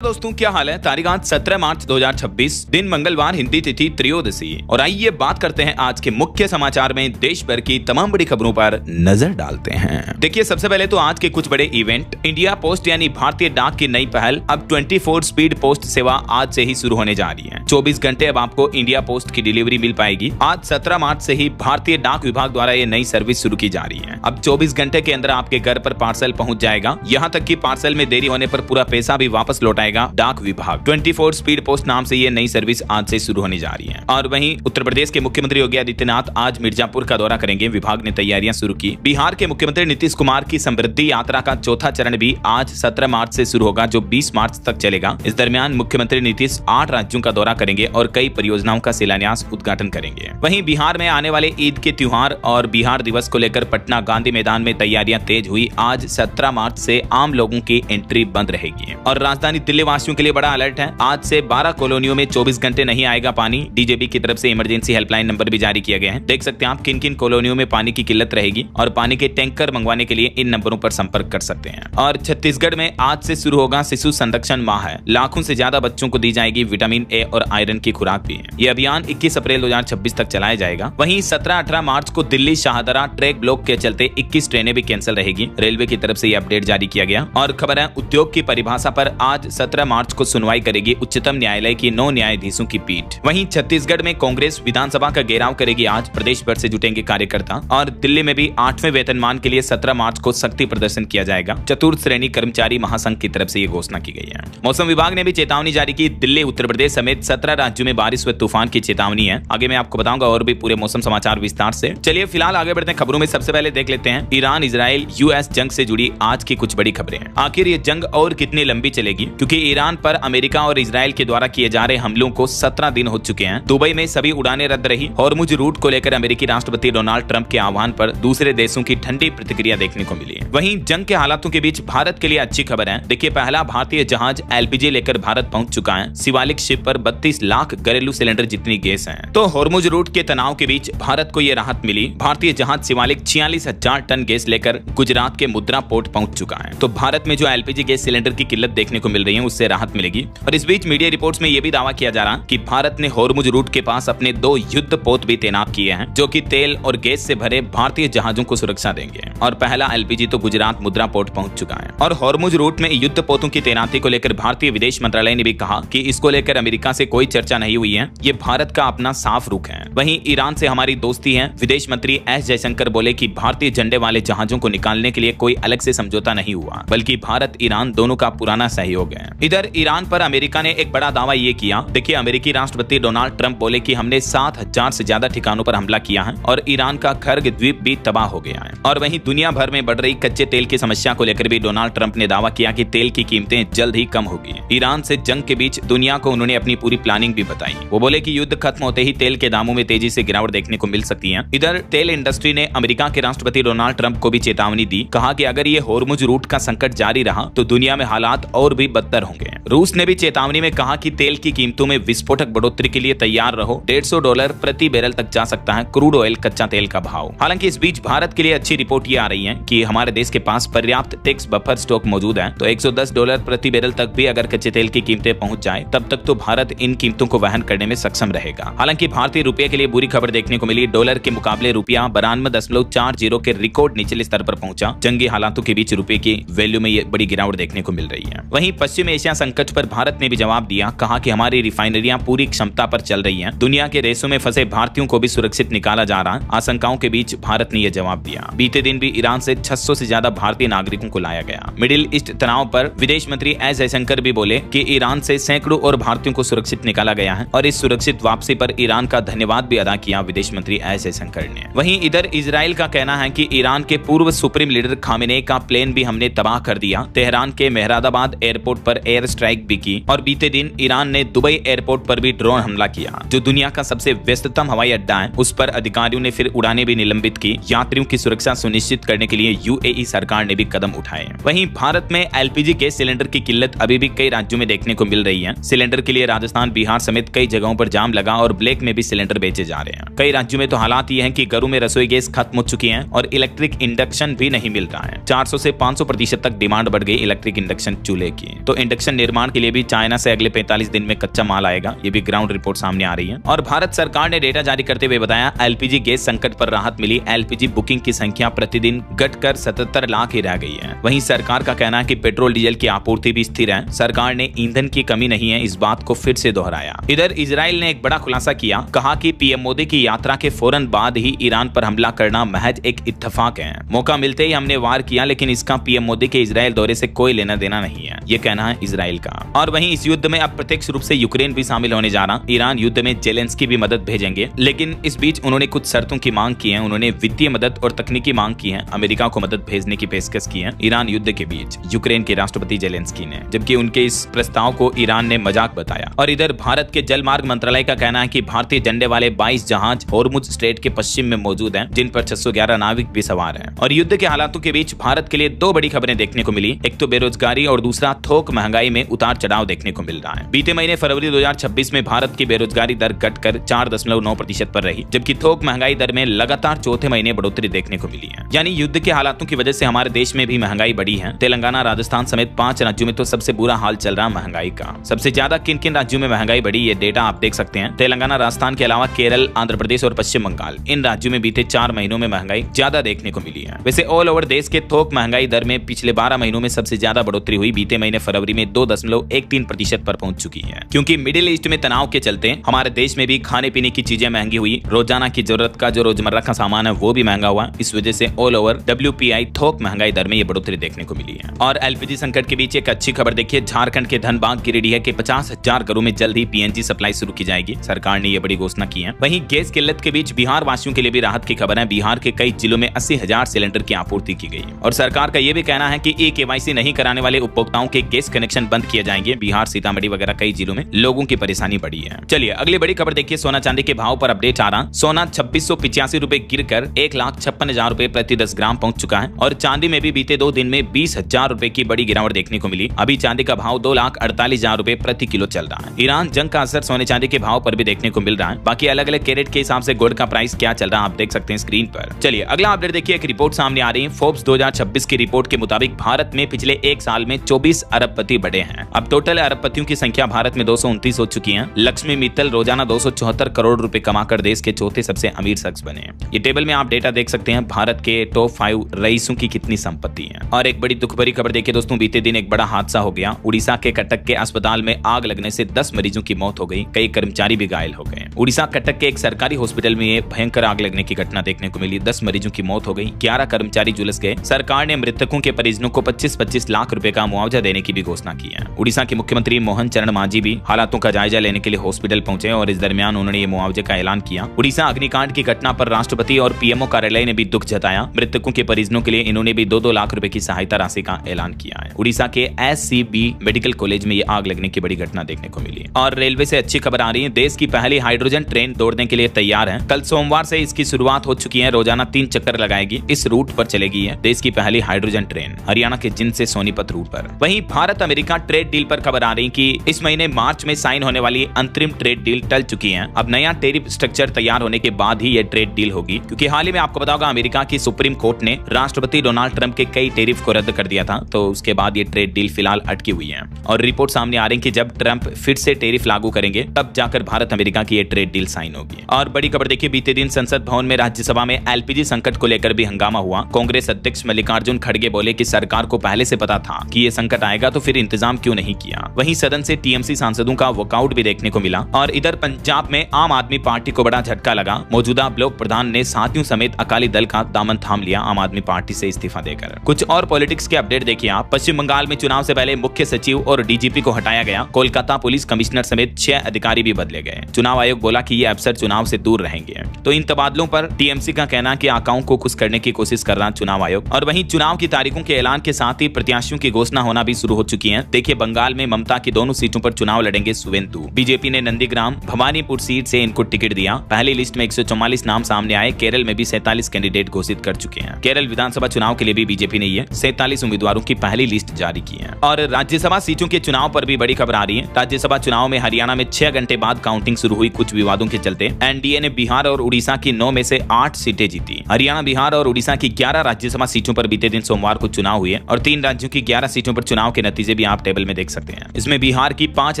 दोस्तों क्या हाल है। तारीख आज 17 मार्च 2026, दिन मंगलवार, हिंदी तिथि त्रयोदशी। और आइए बात करते हैं आज के मुख्य समाचार में देश भर की तमाम बड़ी खबरों पर नजर डालते हैं। देखिए सबसे पहले तो आज के कुछ बड़े इवेंट। इंडिया पोस्ट यानी भारतीय डाक की नई पहल, अब 24 स्पीड पोस्ट सेवा आज से ही शुरू होने जा रही है। 24 घंटे अब आपको इंडिया पोस्ट की डिलीवरी मिल पाएगी। आज 17 मार्च से ही भारतीय डाक विभाग द्वारा ये नई सर्विस शुरू की जा रही है। अब 24 घंटे के अंदर आपके घर पर पार्सल पहुंच जाएगा। यहाँ तक कि पार्सल में देरी होने पर पूरा पैसा भी वापस लौटाएगा डाक विभाग। 24 स्पीड पोस्ट नाम से ये नई सर्विस आज से शुरू होने जा रही है। और वहीं उत्तर प्रदेश के मुख्यमंत्री योगी आदित्यनाथ आज मिर्जापुर का दौरा करेंगे। विभाग ने तैयारियां शुरू की। बिहार के मुख्यमंत्री नीतीश कुमार की समृद्धि यात्रा का चौथा चरण भी आज 17 मार्च से शुरू होगा, जो 20 मार्च तक चलेगा। इस दरमियान मुख्यमंत्री नीतीश 8 राज्यों का दौरा करेंगे और कई परियोजनाओं का शिलान्यास उद्घाटन करेंगे। वहीं बिहार में आने वाले ईद के त्योहार और बिहार दिवस को लेकर पटना गांधी मैदान में तैयारियां तेज हुई। आज 17 मार्च से आम लोगों की एंट्री बंद रहेगी। और राजधानी दिल्ली वासियों के लिए बड़ा अलर्ट है। आज से 12 कॉलोनियों में 24 घंटे नहीं आएगा पानी। डीजेबी की तरफ से इमरजेंसी हेल्पलाइन नंबर भी जारी किया गया है। देख सकते हैं आप किन किन कॉलोनियों में पानी की किल्लत रहेगी और पानी के टैंकर मंगवाने के लिए इन नंबरों पर संपर्क कर सकते हैं। और छत्तीसगढ़ में आज से शुरू होगा शिशु संरक्षण माह है। लाखों से ज्यादा बच्चों को दी जाएगी विटामिन ए और आयरन की खुराक भी है। ये अभियान 21 अप्रैल 2026 तक चलाया जाएगा। वहीं 17-18 मार्च को दिल्ली शाहदरा ट्रैक ब्लॉक के चलते 21 ट्रेनें भी कैंसिल रहेगी। रेलवे की तरफ से ये अपडेट जारी किया गया। और खबर है उद्योग की परिभाषा पर आज 17 मार्च को सुनवाई करेगी उच्चतम न्यायालय की 9 न्यायाधीशों की पीठ। वहीं छत्तीसगढ़ में कांग्रेस विधानसभा का घेराव करेगी। आज प्रदेश भर से जुटेंगे कार्यकर्ता। और दिल्ली में भी 8वें वेतनमान के लिए 17 मार्च को शक्ति प्रदर्शन किया जाएगा। चतुर्थ श्रेणी कर्मचारी महासंघ की तरफ से ये घोषणा की गई है। मौसम विभाग ने भी चेतावनी जारी की। दिल्ली, उत्तर प्रदेश समेत 17 राज्यों में बारिश व तूफान की चेतावनी है। आगे मैं आपको बताऊंगा और भी पूरे मौसम समाचार विस्तार से। चलिए फिलहाल आगे बढ़ते हैं खबरों में। सबसे पहले देख लेते हैं ईरान इजराइल यूएस जंग से जुड़ी आज की कुछ बड़ी खबरें हैं। आखिर ये जंग और कितनी लंबी चलेगी, क्योंकि ईरान पर अमेरिका और इजराइल के द्वारा किए जा रहे हमलों को 17 दिन हो चुके हैं। दुबई में सभी उड़ानें रद्द रही। हॉर्मुज रूट को लेकर अमेरिकी राष्ट्रपति डोनाल्ड ट्रंप के आह्वान पर दूसरे देशों की ठंडी प्रतिक्रिया देखने को मिली है। वहीं जंग के हालातों के बीच भारत के लिए अच्छी खबर है। देखिए पहला भारतीय जहाज एलपीजी लेकर भारत पहुंच चुका है। शिवालिक शिप पर 32 लाख घरेलू सिलेंडर जितनी गैस है। तो हॉर्मुज रूट के तनाव के बीच भारत को यह राहत मिली। भारतीय जहाज शिवालिक 46,000 टन गैस लेकर गुजरात के मुद्रा पोर्ट पहुंच चुका है। तो भारत में जो एलपीजी गैस सिलेंडर की किल्लत देखने को मिल रही है उससे राहत मिलेगी। और इस बीच मीडिया रिपोर्ट्स में यह भी दावा किया जा रहा कि भारत ने हॉर्मुज रूट के पास अपने 2 युद्ध पोत भी तैनात किए हैं, जो कि तेल और गैस से भरे भारतीय जहाजों को सुरक्षा देंगे। और पहला एलपीजी तो गुजरात मुद्रा पोर्ट पहुंच चुका है। और हॉर्मुज रूट में युद्ध पोतों की तैनाती को लेकर भारतीय विदेश मंत्रालय ने भी कहा कि इसको लेकर अमेरिका से कोई चर्चा नहीं हुई है। ये भारत का अपना साफ रुख है। वहीं ईरान से हमारी दोस्ती है। विदेश मंत्री एस जयशंकर बोले कि भारतीय झंडे वाले जहाजों को निकालने के लिए कोई अलग से समझौता नहीं हुआ, बल्कि भारत ईरान दोनों का पुराना सहयोग है। इधर ईरान पर अमेरिका ने एक बड़ा दावा ये किया। देखिए अमेरिकी राष्ट्रपति डोनाल्ड ट्रंप बोले कि हमने 7,000 से ज्यादा ठिकानों पर हमला किया है और ईरान का खर्ग द्वीप भी तबाह हो गया है। और वहीं दुनिया भर में बढ़ रही कच्चे तेल की समस्या को लेकर भी डोनाल्ड ट्रंप ने दावा किया कि तेल की कीमतें जल्द ही कम होगी। ईरान से जंग के बीच दुनिया को उन्होंने अपनी पूरी प्लानिंग भी बताई। वो बोले कि युद्ध खत्म होते ही तेल के दामों में तेजी से गिरावट देखने को मिल सकती है। इधर तेल इंडस्ट्री ने अमेरिका के राष्ट्रपति डोनाल्ड ट्रंप को भी चेतावनी दी। कहा कि अगर ये हॉर्मुज रूट का संकट जारी रहा तो दुनिया में हालात और भी बदतर होंगे। रूस ने भी चेतावनी में कहा कि तेल की कीमतों में विस्फोटक बढ़ोतरी के लिए तैयार रहो। $150 प्रति बैरल तक जा सकता है क्रूड ऑयल कच्चा तेल का भाव। हालांकि इस बीच भारत के लिए अच्छी रिपोर्ट ये आ रही है कि हमारे देश के पास पर्याप्त टैक्स बफर स्टॉक मौजूद है। तो $110 प्रति बैरल तक भी अगर कच्चे तेल की कीमतें पहुंच जाए तब तक तो भारत इन कीमतों को वहन करने में सक्षम रहेगा। हालांकि भारतीय रुपये के लिए बुरी खबर देखने को मिली। डॉलर के मुकाबले रुपया 92.40 के रिकॉर्ड निचले स्तर पर पहुंचा। जंगी हालातों के बीच रुपये की वैल्यू में ये बड़ी गिरावट देखने को मिल रही है। वहीं पश्चिम एशिया संकट पर भारत ने भी जवाब दिया। कहा कि हमारी रिफाइनरियां पूरी क्षमता पर चल रही हैं। दुनिया के देशों में फंसे भारतीयों को भी सुरक्षित निकाला जा रहा है। आशंकाओं के बीच भारत ने यह जवाब दिया। बीते दिन भी ईरान से 600 से ज्यादा भारतीय नागरिकों को लाया गया। मिडिल ईस्ट तनाव पर विदेश मंत्री एस जयशंकर भी बोले कि ईरान से सैकड़ों और भारतीयों को सुरक्षित निकाला गया है और इस सुरक्षित वापसी पर ईरान का धन्यवाद भी अदा किया विदेश मंत्री एस जयशंकर ने। वहीं इधर इजराइल का कहना है कि ईरान के पूर्व सुप्रीम लीडर खामेनेई का प्लेन भी हमने तबाह कर दिया। तेहरान के मेहरादाबाद एयरपोर्ट पर एयर स्ट्राइक भी की। और बीते दिन ईरान ने दुबई एयरपोर्ट पर भी ड्रोन हमला किया, जो दुनिया का सबसे व्यस्ततम हवाई अड्डा है। उस पर अधिकारियों ने फिर उड़ानें भी निलंबित की। यात्रियों की सुरक्षा सुनिश्चित करने के लिए यूएई सरकार ने भी कदम उठाए। वहीं भारत में एलपीजी गैस सिलेंडर की किल्लत अभी भी कई राज्यों में देखने को मिल रही है। सिलेंडर के लिए राजस्थान, बिहार समेत कई जगहों पर जाम लगा और ब्लैक में भी सिलेंडर बेचे जा रहे हैं। कई राज्यों में तो हालात ये हैं कि घरों में रसोई गैस खत्म हो चुकी है और इलेक्ट्रिक इंडक्शन भी नहीं मिल रहा है। 400 से 500% तक डिमांड बढ़ गई इलेक्ट्रिक इंडक्शन चूल्हे की। तो इंडक्शन निर्माण के लिए भी चाइना से अगले 45 दिन में कच्चा माल आएगा। ये भी ग्राउंड रिपोर्ट सामने आ रही है। और भारत सरकार ने डेटा जारी करते हुए बताया, एलपीजी गैस संकट पर राहत मिली। एलपीजी बुकिंग की संख्या प्रतिदिन घटकर 77 लाख ही रह गई है। वहीं सरकार का कहना है कि पेट्रोल डीजल की आपूर्ति भी स्थिर है। सरकार ने ईंधन की कमी नहीं है, इस बात को फिर से दोहराया। इधर इजराइल ने एक बड़ा खुलासा किया, कहा कि पीएम मोदी की यात्रा के फौरन बाद ही ईरान पर हमला करना महज एक इत्तेफाक है। मौका मिलते ही हमने वार किया, लेकिन इसका पीएम मोदी के इजराइल दौरे से कोई लेना देना नहीं है, ये कहना है इजराइल का। और वहीं इस युद्ध में अब प्रत्यक्ष रूप से यूक्रेन भी शामिल होने जा रहा। ईरान युद्ध में जेलेंस्की भी मदद भेजेंगे, लेकिन इस बीच उन्होंने कुछ शर्तों की मांग की है। उन्होंने वित्तीय मदद और तकनीकी मांग की है। अमेरिका को मदद भेजने की पेशकश की है ईरान युद्ध के बीच यूक्रेन के राष्ट्रपति जेलेंस्की ने, जबकि उनके इस प्रस्ताव को ईरान ने मजाक बताया। और इधर भारत के जलमार्ग मंत्रालय का कहना है कि भारतीय झंडे वाले 22 जहाज हॉर्मुज स्ट्रेट के पश्चिम में मौजूद हैं, जिन पर 611 नाविक भी सवार हैं। और युद्ध के हालातों के बीच भारत के लिए दो बड़ी खबरें देखने को मिली। एक तो बेरोजगारी और दूसरा थोक महंगाई में उतार चढ़ाव देखने को मिल रहा है। बीते महीने फरवरी 2026 में भारत की बेरोजगारी दर घटकर 4.9% पर रही, जबकि थोक महंगाई दर में लगातार चौथे महीने बढ़ोतरी देखने को मिली है। यानी युद्ध के हालातों की वजह से हमारे देश में भी महंगाई बढ़ी है। तेलंगाना, राजस्थान समेत 5 राज्यों में तो सबसे बुरा हाल चल रहा महंगाई का। सबसे ज्यादा किन किन राज्यों में महंगाई बढ़ी, ये डेटा आप देख सकते हैं। तेलंगाना, राजस्थान के अलावा केरल, आंध्र प्रदेश और पश्चिम बंगाल, इन राज्यों में बीते 4 महीनों में महंगाई ज्यादा देखने को मिली है। वैसे ऑल ओवर देश के थोक महंगाई दर में पिछले 12 महीनों में सबसे ज्यादा बढ़ोतरी हुई बीते महीने फरवरी में 2.13% पर पहुंच चुकी है। क्योंकि मिडिल ईस्ट में तनाव के चलते हमारे देश में भी खाने पीने की चीजें महंगी हुई। रोजाना की जरूरत का जो रोजमर्रा का सामान है वो भी महंगा हुआ। इस वजह से ऑल ओवर WPI थोक महंगाई दर में ये बढ़ोतरी देखने को मिली है। और एलपीजी संकट के बीच एक अच्छी खबर देखिए, झारखंड के धनबाद गिरिडीह के 50,000 घरों में जल्द ही PNG सप्लाई शुरू की जाएगी। सरकार ने यह बड़ी घोषणा की है। वहीं गैस किल्लत के बीच बिहार वासियों के लिए भी राहत की खबर है। बिहार के कई जिलों में 80,000 सिलेंडर की आपूर्ति की गई। और सरकार का यह भी कहना है कि KYC नहीं कराने वाले उपभोक्ताओं के गैस कनेक्शन बंद किए जाएंगे। बिहार, सीतामढ़ी वगैरह कई जिलों में लोगों की परेशानी बढ़ी है। चलिए अगली बड़ी खबर देखिए, सोना चांदी के भाव पर अपडेट आ रहा। सोना 2685 रुपए गिरकर 1,56,000 रुपए प्रति 10 ग्राम पहुंच चुका है। और चांदी में भी बीते 2 दिन में 20,000 रुपए की बड़ी गिरावट देखने को मिली। अभी चांदी का भाव 2,48,000 रुपए प्रति किलो चल रहा है। ईरान जंग का असर सोने चांदी के भाव पर भी देखने को मिल रहा है। बाकी अलग अलग कैरेट के हिसाब से गोल्ड का प्राइस क्या चल रहा है आप देख सकते हैं स्क्रीन पर। चलिए अगला अपडेट देखिए, एक रिपोर्ट सामने आ रही है। फोर्ब्स 2026 की रिपोर्ट के मुताबिक भारत में पिछले एक साल में 24 अरबपति बढ़े हैं। अब टोटल अरबपतियों की संख्या भारत में 229 हो चुकी है। लक्ष्मी मित्तल रोजाना 274 करोड़ रुपए कमाकर देश के चौथे सबसे अमीर शख्स बने। ये टेबल में आप डेटा देख सकते हैं भारत के टॉप 5 रईसों की कितनी संपत्ति है। और एक बड़ी दुख भरी खबर देखिए दोस्तों, बीते दिन एक बड़ा हादसा हो गया। उड़ीसा के कटक के अस्पताल में आग लगने से 10 मरीजों की मौत हो गई, कई कर्मचारी भी घायल हो गए। उड़ीसा कटक के एक सरकारी हॉस्पिटल में ये भयंकर आग लगने की घटना देखने को मिली। 10 मरीजों की मौत हो गई, 11 कर्मचारी झुलस गए। सरकार ने मृतकों के परिजनों को 25-25 लाख रुपए का मुआवजा देने की भी घोषणा की है। उड़ीसा के मुख्यमंत्री मोहन चरण मांझी भी हालातों का जायजा लेने के लिए हॉस्पिटल पहुंचे और इस दरमियान उन्होंने ये मुआवजे का ऐलान किया। उड़ीसा अग्निकांड की घटना पर राष्ट्रपति और पीएमओ कार्यालय ने भी दुख जताया। मृतकों के परिजनों के लिए इन्होंने भी 2-2 लाख रुपए की सहायता राशि का ऐलान किया है। उड़ीसा के SCB मेडिकल कॉलेज में ये आग लगने की बड़ी घटना देखने को मिली। और रेलवे से अच्छी खबर आ रही है, देश की पहली हाइड्रोजन ट्रेन दौड़ने के लिए तैयार है। कल सोमवार से इसकी शुरुआत हो चुकी है। रोजाना 3 चक्कर लगाएगी। इस रूट पर चलेगी है देश की पहली हाइड्रोजन ट्रेन, हरियाणा के जिंद से सोनीपत रूट पर। वहीं भारत अमेरिका ट्रेड डील पर खबर आ रही कि इस महीने मार्च में साइन होने वाली अंतरिम ट्रेड डील टल चुकी है। अब नया टैरिफ स्ट्रक्चर तैयार होने के बाद ही यह ट्रेड डील होगी, क्योंकि हाल ही में आपको पता होगा अमेरिका की सुप्रीम कोर्ट ने राष्ट्रपति डोनाल्ड ट्रंप के कई टैरिफ को रद्द कर दिया था। तो उसके बाद ये ट्रेड डील फिलहाल अटकी हुई है। और रिपोर्ट सामने आ रही कि जब ट्रंप फिर से टैरिफ लागू करेंगे तब जाकर भारत अमेरिका की ये ट्रेड डील साइन होगी। और बड़ी खबर देखिए, बीते दिन संसद भवन में राज्यसभा में LPG संकट को लेकर भी हंगामा हुआ। कांग्रेस अध्यक्ष मल्लिकार्जुन खड़गे बोले कि सरकार को पहले से पता था कि ये संकट आएगा, तो फिर इंतजाम क्यों नहीं किया। वहीं सदन से TMC सांसदों का वॉकआउट भी देखने को मिला। और इधर पंजाब में आम आदमी पार्टी को बड़ा झटका लगा। मौजूदा ब्लॉक प्रधान ने साथियों समेत अकाली दल का दामन थाम लिया आम आदमी पार्टी से इस्तीफा देकर। कुछ और पॉलिटिक्स के अपडेट देखिए आप। पश्चिम बंगाल में चुनाव से पहले मुख्य सचिव और DGP को हटाया गया। कोलकाता पुलिस कमिश्नर समेत 6 अधिकारी भी बदले गए। चुनाव आयोग बोला कि ये अफसर चुनाव से दूर रहेंगे। तो इन तबादलों पर TMC का कहना है कि आकाओं को खुश करने की कोशिश कर रहा चुनाव आयोग। और वहीं चुनाव की तारीखों के ऐलान के साथ ही प्रत्याशियों की घोषणा होना भी शुरू हो चुकी है। देखिए बंगाल में ममता की दोनों सीटों पर चुनाव लड़ेंगे सुवेंदु। बीजेपी ने नंदीग्राम भवानीपुर सीट से इनको टिकट दिया। पहली लिस्ट में 144 नाम सामने आए। केरल में भी 47 कैंडिडेट घोषित कर चुके हैं। केरल विधानसभा चुनाव के लिए भी बीजेपी ने ये 47 उम्मीदवारों की पहली लिस्ट जारी की है। और राज्यसभा सीटों के चुनाव पर भी बड़ी खबर आ रही है। राज्यसभा चुनाव में हरियाणा में 6 घंटे बाद काउंटिंग शुरू हुई। कुछ विवादों के चलते NDA ने बिहार और उड़ीसा की 9 में से 8 सीटें जीती। हरियाणा, बिहार और उड़ीसा की 11 राज्यसभा सीटों पर बीते दिन सोमवार को चुनाव हुए और 3 राज्यों की 11 सीटों पर चुनाव के नतीजे भी आप टेबल में देख सकते हैं। इसमें बिहार की 5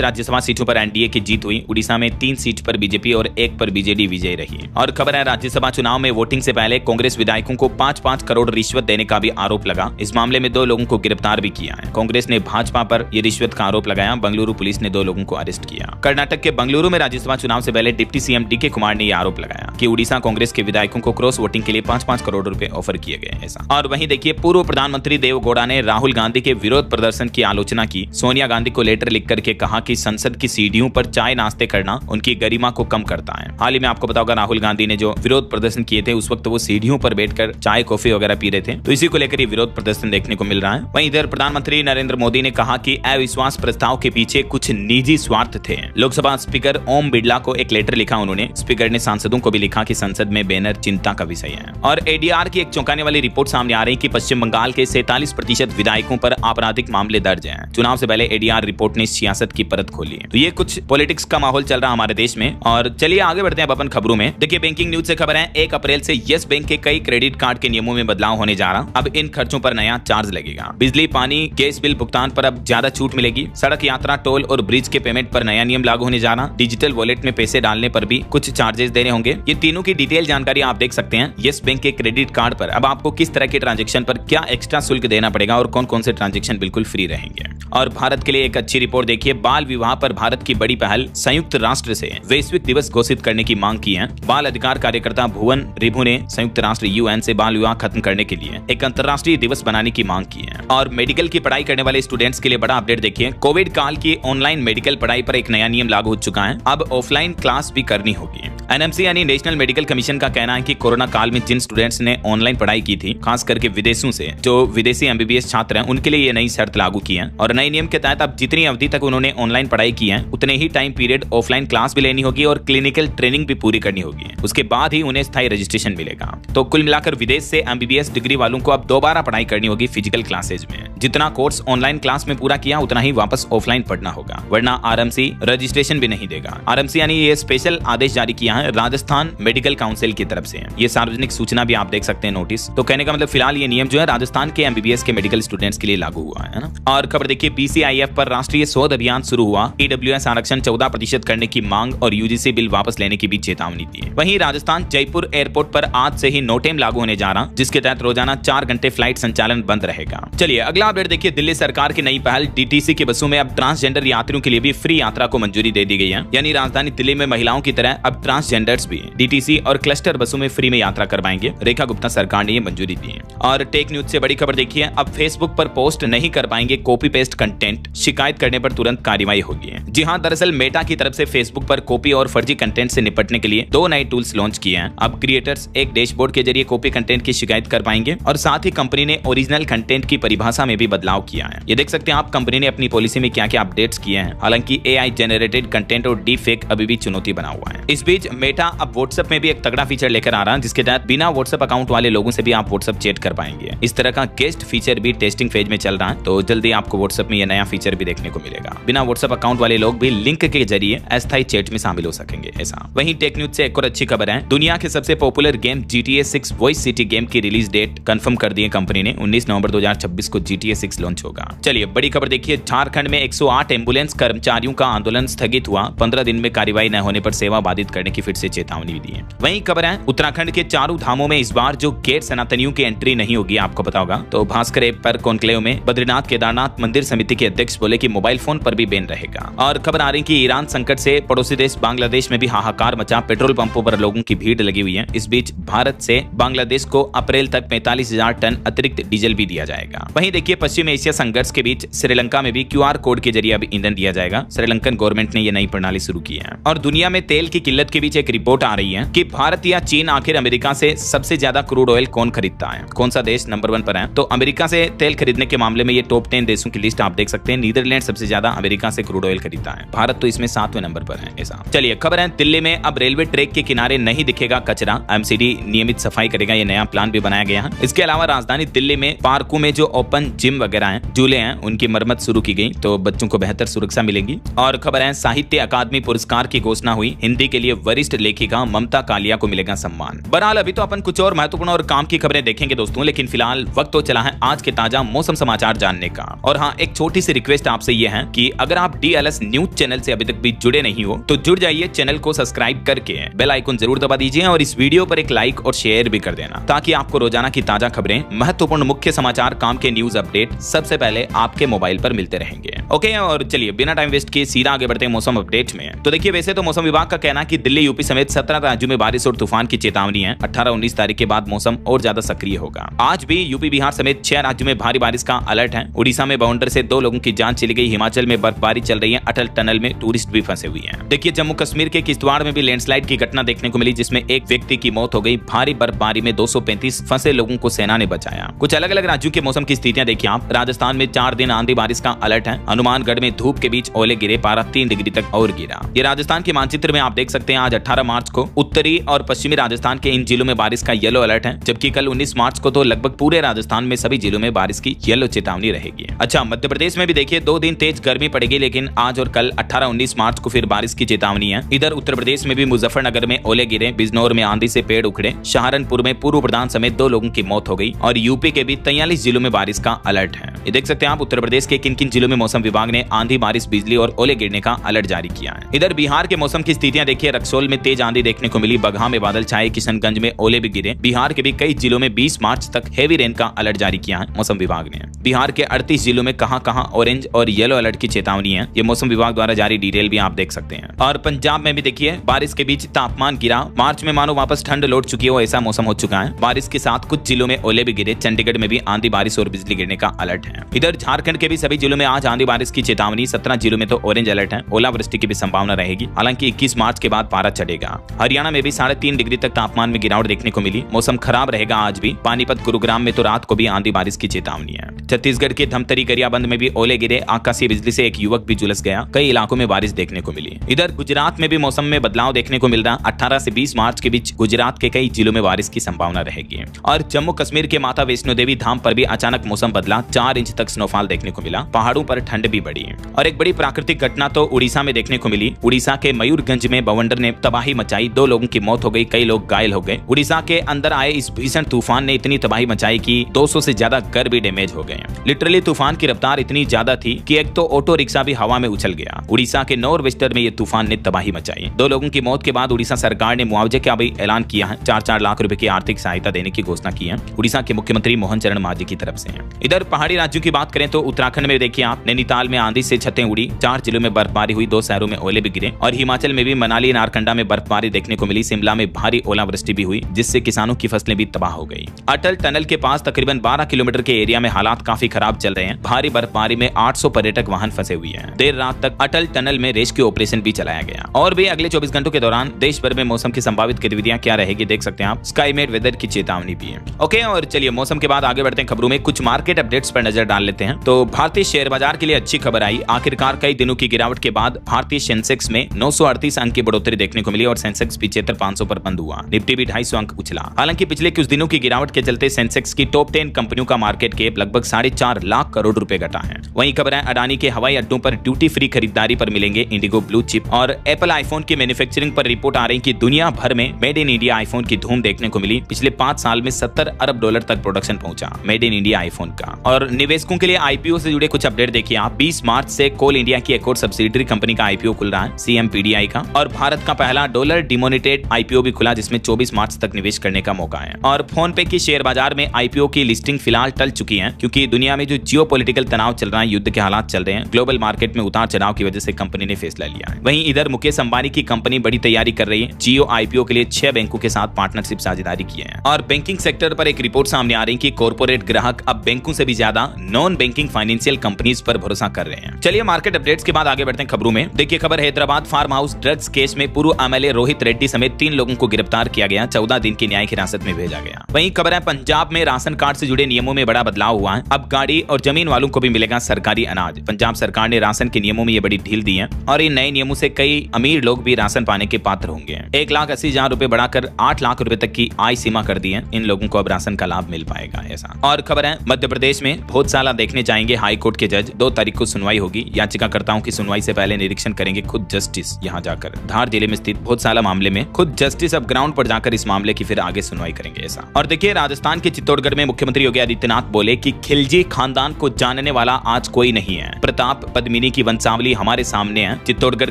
राज्यसभा सीटों पर एनडीए की जीत हुई, उड़ीसा में 3 सीट पर बीजेपी और 1 पर बीजेडी विजयी रही। और खबर है राज्यसभा चुनाव में वोटिंग से पहले कांग्रेस विधायकों को 5-5 करोड़ रिश्वत देने का भी आरोप लगा। इस मामले में 2 लोगों को गिरफ्तार भी किया है। कांग्रेस ने भाजपा पर यह रिश्वत का आरोप लगाया। बंगलुरु पुलिस ने 2 लोगों को अरेस्ट किया। कर्नाटक के बंगलुरु में राज्यसभा चुनाव से पहले डिप्टी सीएम डीके कुमार ने यह आरोप लगाया कि उड़ीसा कांग्रेस के विधायकों को क्रॉस वोटिंग के लिए 5-5 करोड़ रुपए ऑफर किए गए ऐसा। और वहीं देखिए पूर्व प्रधानमंत्री देवेगौड़ा ने राहुल गांधी के विरोध प्रदर्शन की आलोचना की। सोनिया गांधी को लेटर लिख करके कहा कि संसद की सीढ़ियों पर चाय नाश्ते करना उनकी गरिमा को कम करता है। हाल ही में आपको पता होगा राहुल गांधी ने जो विरोध प्रदर्शन किए थे उस वक्त वो सीढ़ियों पर बैठकर चाय कॉफी वगैरह पी रहे थे, तो इसी को लेकर ये विरोध प्रदर्शन देखने को मिल रहा है। वहीं इधर प्रधानमंत्री नरेंद्र मोदी ने कहा कि अविश्वास प्रस्ताव के पीछे कुछ निजी स्वार्थ थे। लोकसभा स्पीकर ओम बिरला को एक लेटर लिखा उन्होंने। स्पीकर ने सांसदों को भी लिखा कि संसद में बैनर चिंता का विषय है। और एडीआर की एक चौंकाने वाली रिपोर्ट सामने आ रही है कि पश्चिम बंगाल के 47% विधायकों पर आपराधिक मामले दर्ज हैं। चुनाव से पहले एडीआर रिपोर्ट ने सियासत की परत खोली है। तो ये कुछ पॉलिटिक्स का माहौल चल रहा है हमारे देश में। और चलिए आगे बढ़ते हैं अपन खबरों में। देखिए बैंकिंग न्यूज से खबर है 1 अप्रैल से यस बैंक के कई क्रेडिट कार्ड के नियमों में बदलाव होने जा रहा। अब इन खर्चों पर नया चार्ज लगेगा। बिजली, पानी, गैस बिल भुगतान पर अब ज्यादा छूट मिलेगी। सड़क यात्रा, टोल और ब्रिज के पेमेंट पर नया नियम लागू होने जा रहा। डिजिटल वॉलेट में पैसे डालने पर भी कुछ चार्जेस देने होंगे। ये तीनों की डिटेल जानकारी आप देख सकते हैं यस बैंक के क्रेडिट कार्ड पर। अब आपको किस तरह के ट्रांजैक्शन पर क्या एक्स्ट्रा शुल्क देना पड़ेगा और कौन कौन से ट्रांजैक्शन बिल्कुल फ्री रहेंगे। और भारत के लिए एक अच्छी रिपोर्ट देखिए। बाल विवाह पर भारत की बड़ी पहल। संयुक्त राष्ट्र से वैश्विक दिवस घोषित करने की मांग की है। बाल अधिकार कार्यकर्ता भुवन रिभु ने संयुक्त राष्ट्र यूएन से बाल विवाह खत्म करने के लिए एक अंतर्राष्ट्रीय दिवस बनाने की मांग की है। और मेडिकल की पढ़ाई करने वाले स्टूडेंट्स के लिए बड़ा अपडेट देखिए। कोविड काल की ऑनलाइन मेडिकल पढ़ाई पर एक नया नियम लागू हो चुका है। अब ऑफलाइन क्लास भी करनी होगी। एनएमसी यानी नेशनल मेडिकल कमीशन का कहना है कि कोरोना काल में जिन स्टूडेंट्स ने ऑनलाइन पढ़ाई की थी, खास करके विदेशों से जो विदेशी एमबीबीएस छात्र हैं, उनके लिए ये नई शर्त लागू की है। और नए नियम के तहत अब जितनी अवधि तक उन्होंने ऑनलाइन पढ़ाई की है उतने ही टाइम पीरियड ऑफलाइन क्लास भी लेनी होगी और क्लिनिकल ट्रेनिंग भी पूरी करनी होगी। उसके बाद ही उन्हें स्थायी रजिस्ट्रेशन मिलेगा। तो कुल मिलाकर विदेश से एमबीबीएस डिग्री वालों को अब दोबारा पढ़ाई करनी होगी फिजिकल क्लासेज में। जितना कोर्स ऑनलाइन क्लास में पूरा किया उतना ही वापस ऑफलाइन पढ़ना होगा, वरना आरएमसी रजिस्ट्रेशन भी नहीं देगा। आरएमसी यानी ये स्पेशल आदेश जारी किया है राजस्थान मेडिकल काउंसिल की तरफ से। ये सार्वजनिक सूचना भी आप देख सकते हैं नोटिस। तो कहने का मतलब फिलहाल ये नियम जो है राजस्थान के एमबीबीएस के मेडिकल स्टूडेंट्स के लिए लागू हुआ है ना। और खबर देखिए पीसीआईएफ पर राष्ट्रीय शोध अभियान शुरू हुआ। ईडब्ल्यूएस आरक्षण 14% करने की मांग और यूजीसी बिल वापस लेने की भी चेतावनी दी। वहीं राजस्थान जयपुर एयरपोर्ट पर आज से ही नो टाइम लागू होने जा रहा, जिसके तहत रोजाना 4 घंटे फ्लाइट संचालन बंद रहेगा। चलिए अगला अपडेट देखिए। दिल्ली सरकार की नई पहल। डीटीसी की बसों में अब ट्रांसजेंडर यात्रियों के लिए भी फ्री यात्रा को मंजूरी दे दी गई है। यानी राजधानी दिल्ली में महिलाओं की तरह अब ट्रांसजेंडर्स भी डीटीसी और क्लस्टर बसों में फ्री में यात्रा कर पाएंगे। रेखा गुप्ता सरकार ने ये मंजूरी दी है। और टेक न्यूज से बड़ी खबर देखिए। अब फेसबुक पर पोस्ट नहीं कर पाएंगे कॉपी पेस्ट कंटेंट, शिकायत करने पर तुरंत कार्रवाई होगी। जी हां, दरअसल मेटा की तरफ से फेसबुक पर कॉपी और फर्जी कंटेंट से निपटने के लिए 2 नए टूल्स लॉन्च किए हैं। अब क्रिएटर्स एक डैशबोर्ड के जरिए कॉपी कंटेंट की शिकायत कर पाएंगे और साथ ही कंपनी ने ओरिजिनल कंटेंट की परिभाषा में भी बदलाव किया है। ये देख सकते हैं आप कंपनी ने अपनी पॉलिसी में क्या क्या अपडेट्स किए हैं। हालांकि एआई जनरेटेड कंटेंट और डीप फेक अभी भी चुनौती बना हुआ है। इस बीच मेटा अब व्हाट्सएप में भी एक तगड़ा फीचर लेकर आ रहा है, जिसके तहत बिना व्हाट्सएप अकाउंट वाले लोगों से भी आप व्हाट्सएप चैट कर पाएंगे। इस तरह का गेस्ट फीचर भी टेस्टिंग फेज में चल रहा है, तो जल्दी आपको व्हाट्सएप में यह नया फीचर भी देखने को मिलेगा। बिना व्हाट्सएप अकाउंट वाले लोग भी लिंक के जरिए अस्थायी चैट में शामिल हो सकेंगे ऐसा। वहीं टेक न्यूज से एक और अच्छी खबर है। दुनिया के सबसे popular game GTA 6 voice city game की रिलीज डेट कंफर्म कर दी है कंपनी ने। 19 नवंबर 2026 को GTA 6 लॉन्च होगा। चलिए बड़ी खबर देखिए। झारखंड में 108 एम्बुलेंस कर्मचारियों का आंदोलन स्थगित हुआ। 15 दिन में कार्रवाई न होने पर सेवा बाधित करने की फिर से चेतावनी भी दी है। वहीं खबर है उत्तराखंड के चारों धामों में इस बार जो गैर सनातनियों की एंट्री नहीं होगी, आपको पता होगा। तो भास्कर ऐप पर कॉन्क्लेव में बद्रीनाथ केदारनाथ मंदिर समिति के अध्यक्ष बोले कि मोबाइल फोन पर भी बैन रहेगा। और खबर आ रही कि ईरान संकट से पड़ोसी देश बांग्लादेश में भी हाहाकार मचा। पेट्रोल पंपों पर लोगों की भीड़ लगी हुई है। इस बीच भारत से बांग्लादेश को अप्रैल तक 45,000 टन अतिरिक्त डीजल भी दिया जाएगा। वहीं देखिए पश्चिम एशिया संघर्ष के बीच श्रीलंका में भी QR कोड के जरिए अब ईंधन दिया जाएगा। श्रीलंकन गवर्नमेंट ने यह नई प्रणाली शुरू की है। और दुनिया में तेल की किल्लत के बीच एक रिपोर्ट आ रही है कि भारत या चीन आखिर अमेरिका से सबसे ज्यादा क्रूड ऑयल कौन खरीदता है, कौन सा देश नंबर 1 पर है। तो अमेरिका से तेल खरीदने के मामले में ये टॉप 10 देशों की लिस्ट आप देख सकते हैं। नीदरलैंड सबसे ज्यादा अमेरिका से क्रूड ऑयल खरीदता है। भारत तो इसमें 7वें नंबर पर है ऐसा। चलिए खबर है दिल्ली में अब रेलवे ट्रैक के किनारे नहीं दिखेगा कचरा। एमसीडी नियमित सफाई करेगा, ये नया प्लान भी बनाया गया है। इसके अलावा राजधानी दिल्ली में पार्कों में जो ओपन जिम वगैरह हैं, झूले हैं, उनकी मरम्मत शुरू की गई, तो बच्चों को बेहतर सुरक्षा मिलेगी। और खबर है साहित्य अकादमी पुरस्कार की घोषणा हुई। हिंदी के लिए वरिष्ठ लेखिका ममता कालिया को मिलेगा सम्मान। बहरहाल अभी तो अपन कुछ और महत्वपूर्ण और काम की खबरें देखेंगे दोस्तों, लेकिन फिलहाल वक्त तो चला है आज के ताजा मौसम समाचार जानने का। और हाँ, एक छोटी सी रिक्वेस्ट आपसे ये है कि अगर आप DLS न्यूज चैनल से अभी तक भी जुड़े नहीं हो तो जुड़ जाइए, चैनल को सब्सक्राइब करके बेल आइकन जरूर दबा दीजिए और इस वीडियो पर एक लाइक और शेयर भी कर देना, ताकि आपको रोजाना की ताजा खबरें, महत्वपूर्ण मुख्य समाचार, काम के न्यूज अपडेट सबसे पहले आपके मोबाइल पर मिलते रहेंगे। ओके, और चलिए बिना टाइम वेस्ट किए सीधा आगे बढ़ते हैं मौसम अपडेट में। तो देखिए, वैसे तो मौसम विभाग का कहना है कि दिल्ली, यूपी समेत 17 राज्यों में बारिश और तूफान की चेतावनी है। 18-19 तारीख के बाद मौसम और ज्यादा सक्रिय होगा। आज भी यूपी, बिहार समेत 6 राज्यों में भारी बारिश का अलर्ट है। उड़ीसा में बाउंड्री से 2 लोगों की जान चली गई। हिमाचल में बर्फबारी चल रही है। अटल टनल में टूरिस्ट भी फंसे हुए हैं। देखिए, जम्मू कश्मीर के किश्तवाड़ में भी लैंडस्लाइड की घटना देखने को मिली, जिसमें एक व्यक्ति की मौत हो गई। भारी बर्फबारी में 235 फंसे लोगों को सेना ने बचाया। कुछ अलग अलग राज्यों के मौसम की स्थितियां देखिए आप। राजस्थान में 4 दिन आंधी बारिश का अलर्ट है। हनुमानगढ़ में धूप के बीच ओले गिरे, पारा 3 डिग्री तक और गिरा। ये राजस्थान के मानचित्र में आप देख सकते हैं। आज 18 मार्च को उत्तरी और पश्चिमी राजस्थान के इन जिलों में बारिश का येलो अलर्ट है, जबकि कल 19 मार्च को तो लगभग पूरे राजस्थान में सभी जिलों में बारिश की येलो चेतावनी रहेगी। अच्छा, मध्य प्रदेश में भी देखिए 2 दिन तेज गर्मी पड़ेगी, लेकिन आज और कल 18-19 मार्च को फिर बारिश की चेतावनी है। इधर उत्तर प्रदेश में भी मुजफ्फरनगर में ओले गिरे, बिजनौर में आंधी से पेड़ उखड़े, सहारनपुर में पूर्व प्रधान समेत 2 लोगों की मौत हो गई और यूपी के भी 43 जिलों में बारिश का अलर्ट है। ये देख सकते हैं आप उत्तर प्रदेश के किन किन जिलों में मौसम विभाग ने आंधी, बारिश, बिजली और ओले गिरने का अलर्ट जारी किया है। इधर बिहार के मौसम की स्थितियां देखिए। रक्सौल में तेज आंधी देखने को मिली, बगहा में बादल छाए, किशनगंज में ओले भी गिरे। बिहार के भी कई जिलों में 20 मार्च तक हेवी रेन का अलर्ट जारी किया है मौसम विभाग ने। बिहार के 38 जिलों में कहां-कहां ऑरेंज और येलो अलर्ट की चेतावनी है, ये मौसम विभाग द्वारा जारी डिटेल भी आप देख सकते हैं। और पंजाब में भी देखिए बारिश के बीच तापमान गिरा। मार्च में मानो वापस ठंड लौट चुकी हो, ऐसा मौसम हो चुका है। बारिश के साथ कुछ जिलों में ओले भी गिरे। चंडीगढ़ में भी आंधी, बारिश और बिजली गिरने का अलर्ट है। इधर झारखंड के भी सभी जिलों में आज आंधी बारिश की चेतावनी। 17 जिलों में तो ऑरेंज अलर्ट है। ओलावृष्टि की भी संभावना रहेगी, हालांकि 21 मार्च के बाद पारा चढ़ेगा। हरियाणा में भी 3.5 डिग्री तक तापमान में गिरावट देखने को मिली। मौसम खराब रहेगा आज भी। पानीपत, गुरुग्राम में तो रात को भी आंधी बारिश की चेतावनी है। छत्तीसगढ़ के धमतरी, गरियाबंद में भी ओले गिरे। आकाशीय बिजली से एक युवक भी झुलस गया। कई इलाकों में बारिश देखने को मिली। इधर गुजरात में भी मौसम में बदलाव देखने को मिल रहा। 18 से 20 मार्च के बीच गुजरात के कई जिलों में बारिश की संभावना रहेगी। और जम्मू कश्मीर के माता वैष्णो देवी धाम पर भी अचानक मौसम बदला। 4 इंच तक स्नोफॉल देखने को मिला। पहाड़ों पर ठंड भी बढ़ी। और एक बड़ी प्राकृतिक घटना तो उड़ीसा में देखने को मिली। उड़ीसा के मयूरगंज में बवंडर ने तबाही मचाई। 2 लोगों की मौत हो गई, कई लोग घायल हो गए। उड़ीसा के अंदर आए इस भीषण तूफान ने इतनी तबाही मचाई कि 200 से ज्यादा घर भी डैमेज हो गए। लिटरली तूफान की रफ्तार इतनी ज्यादा थी कि एक तो ऑटो रिक्शा भी हवा में उछल गया। उड़ीसा के नॉर्वेस्टर में ये तूफान ने तबाही मचाई। 2 लोगों की मौत के बाद उड़ीसा सरकार ने मुआवजे का भी ऐलान किया है। 4-4 लाख रुपए की आर्थिक सहायता देने की घोषणा की है उड़ीसा के मुख्यमंत्री मोहन चरण मांझी की तरफ से। इधर पहाड़ी राज्यों की बात करें तो उत्तराखंड में देखिए आप, नैनीताल में आंधी से छतें उड़ी। 4 जिलों में बर्फबारी हुई। 2 शहरों में ओले भी गिरे। और हिमाचल में भी मनाली, नारकंडा में बर्फबारी देखने को मिली। शिमला में भारी ओलावृष्टि भी हुई, जिससे किसानों की फसलें भी तबाह हो गई। अटल टनल के पास तकरीबन 12 किलोमीटर के एरिया में हालात काफी खराब चल रहे हैं। भारी बर्फबारी में 800 पर्यटक वाहन फंसे हुए हैं। देर रात तक अटल टनल में रेस्क्यू ऑपरेशन भी चलाया गया। और भी अगले 24 घंटों के दौरान देश भर में मौसम की संभावित गतिविधियां क्या रहेगी देख सकते हैं आप। स्काईमेट वेदर की चेतावनी भी है। ओके, और चलिए मौसम के बाद आगे बढ़ते हैं खबरों में। कुछ मार्केट अपडेट्स पर नजर डाल लेते हैं। तो भारतीय शेयर बाजार के लिए अच्छी खबर आई। आखिरकार कई दिनों की गिरावट के बाद भारतीय सेंसेक्स में 938 अंक की बढ़ोतरी देखने को मिली और सेंसेक्स 75,500 पर बंद हुआ। निफ्टी भी 250 अंक उछला। हालांकि पिछले कुछ दिनों की गिरावट के चलते सेंसेक्स की टॉप 10 कंपनियों का मार्केट कैप लगभग 4.5 लाख करोड़ रुपए घटा है। वहीं खबर है अडानी के हवाई अड्डों पर ड्यूटी फ्री खरीदारी पर मिलेंगे इंडिगो ब्लू चिप। और एप्पल आईफोन की मैन्युफैक्चरिंग पर रिपोर्ट आ रही कि दुनिया भर में मेड इन इंडिया आईफोन की धूम देखने को मिली। पिछले 5 साल में $70 अरब तक प्रोडक्शन पहुंचा मेड इन इंडिया आईफोन का। और निवेशकों के लिए आईपीओ से जुड़े कुछ अपडेट देखिए आप। 20 मार्च से कोल इंडिया की एक और सब्सिडियरी कंपनी का आईपीओ खुल रहा है, CMPDI का। और भारत का पहला डॉलर डिमोनेटेड आईपीओ भी खुला, जिसमें 24 मार्च तक निवेश करने का मौका है। और फोन पे की शेयर बाजार में आईपीओ की लिस्टिंग फिलहाल टल चुकी है, क्योंकि दुनिया में जो जियोपॉलिटिकल तनाव चल रहा है, युद्ध के हालात चल रहे हैं, ग्लोबल मार्केट में उतार चढ़ाव की वजह से कंपनी ने फैसला लिया है। वहीं इधर मुकेश अंबानी की कंपनी बड़ी तैयारी कर रही है। जियो आईपीओ के लिए 6 बैंकों के साथ पार्टनरशिप साझेदारी की है। और बैंकिंग सेक्टर पर एक रिपोर्ट सामने आ रही है कि कॉर्पोरेट ग्राहक अब बैंकों से भी ज्यादा नॉन बैंकिंग फाइनेंशियल कंपनीज पर भरोसा कर रहे हैं। चलिए मार्केट अपडेट्स के बाद आगे बढ़ते हैं खबरों में। देखिए खबर Hyderabad farm house drugs case में पूर्व MLA रोहित रेड्डी समेत 3 लोगों को गिरफ्तार किया गया। 14 दिन की न्यायिक हिरासत में भेजा गया। वहीं खबर है पंजाब में राशन कार्ड से जुड़े नियमों में बड़ा बदलाव हुआ है। अब गाड़ी और जमीन वालों को भी मिलेगा सरकारी अनाज। पंजाब सरकार ने राशन के नियमों में ये बड़ी ढील दी है और इन नए नियमों से कई अमीर लोग भी राशन पाने के पात्र होंगे। 1,80,000 रुपए बढ़ाकर 8 लाख रुपए तक की आय सीमा कर दी है। इन लोगों को अब राशन का लाभ मिल पाएगा ऐसा। और खबर है मध्य प्रदेश में भोजशाला देखने जाएंगे हाई कोर्ट के जज। 2 तारीख को सुनवाई होगी। याचिकाकर्ताओं की सुनवाई से पहले निरीक्षण करेंगे खुद जस्टिस यहां जाकर। धार जिले में स्थित संबंधित बहुत सारा मामले में खुद जस्टिस अब ग्राउंड पर जाकर इस मामले की फिर आगे सुनवाई करेंगे ऐसा। और देखिए राजस्थान के चित्तौड़गढ़ में मुख्यमंत्री योगी आदित्यनाथ बोले कि खिलजी खानदान को जानने वाला आज कोई नहीं है। प्रताप पद्मिनी की वंशावली हमारे सामने है। चित्तौड़गढ़